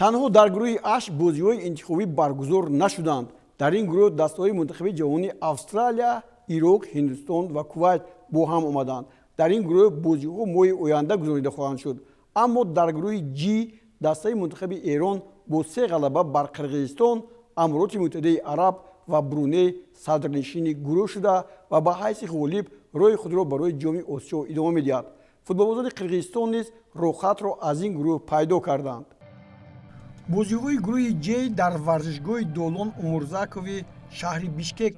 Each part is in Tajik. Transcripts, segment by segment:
танҳо дар гурӯҳи H бозиҳои интихобӣ баргузор нашуданд. Дар ин гурӯҳ дастаҳои мунтахаби ҷаҳонӣ Австралия, Ироқ, Ҳиндустон ва Кувайт бо ҳам омаданд. Дар ин гурӯҳ бозиҳо моҳи оянда гузаронида хоҳанд шуд. Аммо дар гурӯҳи G дастаи мунтахаби Эрон бо 3 ғалаба бар Қирғизистон, Амороти Муттаҳидаи Араб ва Бруней садрнишини гурӯҳ шуда ва ба ҳайси ғолиб роҳи худро барои ҷоми Осиё идома медиҳад. Футболбозони Қирғизистон низ роҳхатро аз ин гурӯҳ пайдо карданд. бозиҳои гурӯҳи J дар варзишгоҳи Долон Умурзакови шаҳри Бишкек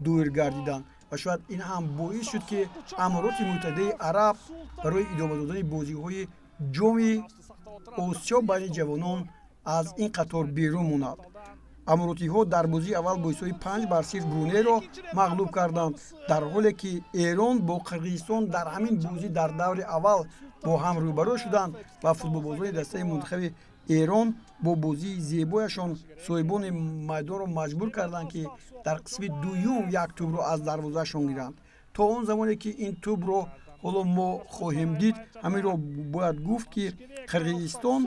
дуир гардиданд ва шояд ин ҳам боис шуд, ки Амороти Муттаҳидаи Араб барои идома додани бозиҳои ҷоми Осиё байни ҷавонон аз ин қатор берун монад. Аморотиҳо дар бозии аввал бо ҳисоби 5-0 Брунейро мағлуб карданд, дар ҳоле ки Эрон бо Қирғизистон дар ҳамин бозӣ дар даври аввал бо ҳам рӯбарӯ шуданд ва футболбозони дастаи мунтахаби Эрон бо бозии зебояшон соҳибони майдонро маҷбур карданд, ки дар қисми дуюм як тӯбро аз дарвозаашон гиранд. То он замоне ки ин тӯбро ҳоло мо хоҳем дид, ҳаминро бояд гуфт, ки Қирғизистон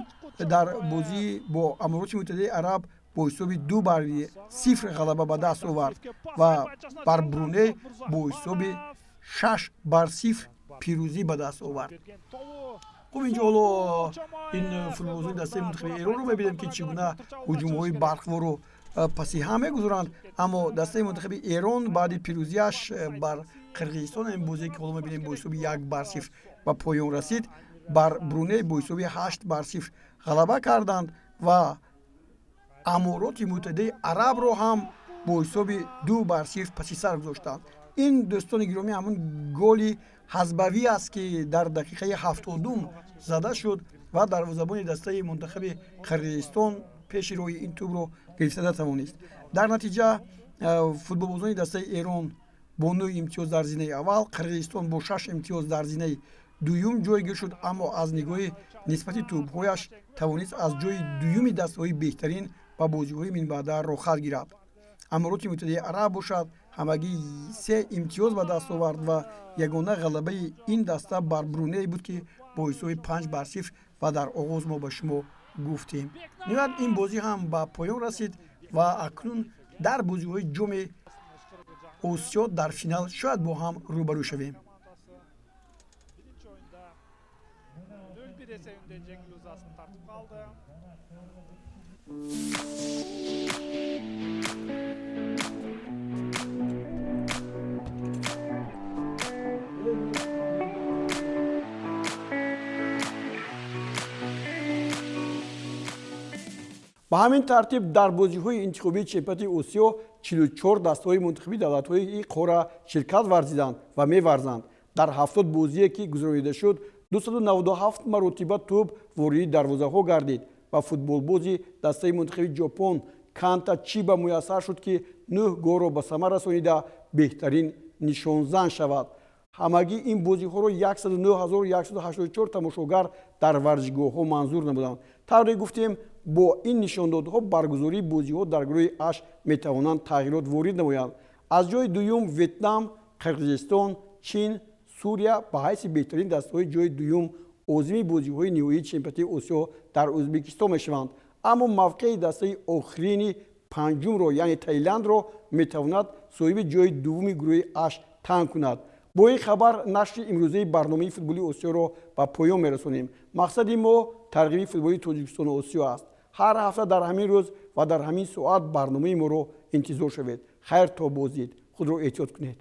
дар бозии бо Амороти Муттаҳидаи Араб бо ҳисоби 2-0 ғалаба ба даст овард ва бар Бруней бо ҳисоби 6-0 пирӯзӣ ба даст овард. хуб инҷо ҳоло ин футболбозони дастаи мунтахаби Эронро мебинем, ки чӣ гуна ҳуҷумҳои барқворо паси ҳам мегузоранд. Аммо дастаи мунтахаби Эрон баъди пирӯзияш бар Қирғизистон, ин бозие ки ҳоло мебинем бо ҳисоби 1-0 ба поён расид, бар Бруней бо ҳисоби 8-0 ғалаба карданд ва Амороти Муттаҳидаи Арабро ҳам бо ҳисоби 2-0 паси сар гузоштанд. ин дӯстони гиромӣ ҳамун голи ҳазбавӣ аст, ки дар дақиқаи 70 зада шуд ва дарвозабони дастаи мунтахаби Қирғизистон пеши роҳи ин тӯбро гирифта натавонист. Дар натиҷа футболбозони дастаи Эрон бо 9 имтиёз дар зинаи аввал, Қирғизистон бо 6 имтиёз дар зинаи дуюм ҷойгир шуд, аммо аз нигоҳи нисбати тӯбҳояш тавонист аз ҷои дуюми дастаҳои беҳтарин ба бозиҳои минбаъда роҳхат гирад. Амороти Муттаҳидаи Араб бошад, ҳамагӣ 3 имтиёз ба даст овард ва ягона ғалабаи ин даста бар Бруней буд, ки бо ҳисоби 5-0 ва дар оғоз мо ба шумо гуфтем. ниҳоят ин бозӣ ҳам ба поён расид ва акнун дар бозиҳои ҷоми Осиё дар финал шояд бо ҳам рӯбарӯ шавем. ба ҳамин тартиб дар бозиҳои интихобии чемпионати Осиё 44 дастаҳои мунтахаби давлатҳои қора ширкат варзиданд ва меварзанд. Дар 70 бозие ки гузаронида шуд, 297 маротиба тӯб вориди дарвозаҳо гардид ва футболбози дастаи мунтахаби Ҷопон Канта Чиба муяссар шуд, ки 9 голро ба самар расонида беҳтарин нишонзан шавад. ҳамагӣ ин бозиҳоро 109184 тамошогар дар варзишгоҳҳо манзур намуданд. тавре гуфтем, бо ин нишондодҳо баргузории бозиҳо дар гурӯҳи H метавонанд тағйирот ворид намоянд. аз ҷои дуюм Ветнам, Қирғизистон, Чин, Сурия ба ҳайси беҳтарин дастаҳои ҷои дуюм озими бозиҳои ниҳоии чемпионати Осиё дар Ӯзбекистон мешаванд. аммо мавқеи дастаи охирини панҷумро, яъне Таиландро метавонад соҳиби ҷои дуввуми гурӯҳи H танг кунад. бо ин хабар нашри имрӯзаи барномаи футболи Осиёро ба поён мерасонем. мақсади мо тарғиби футболи Тоҷикистону Осиё аст. ҳар ҳафта дар ҳамин рӯз ва дар ҳамин соат барномаи моро интизор шавед. хайр то бозид. худро эҳтиёт кунед.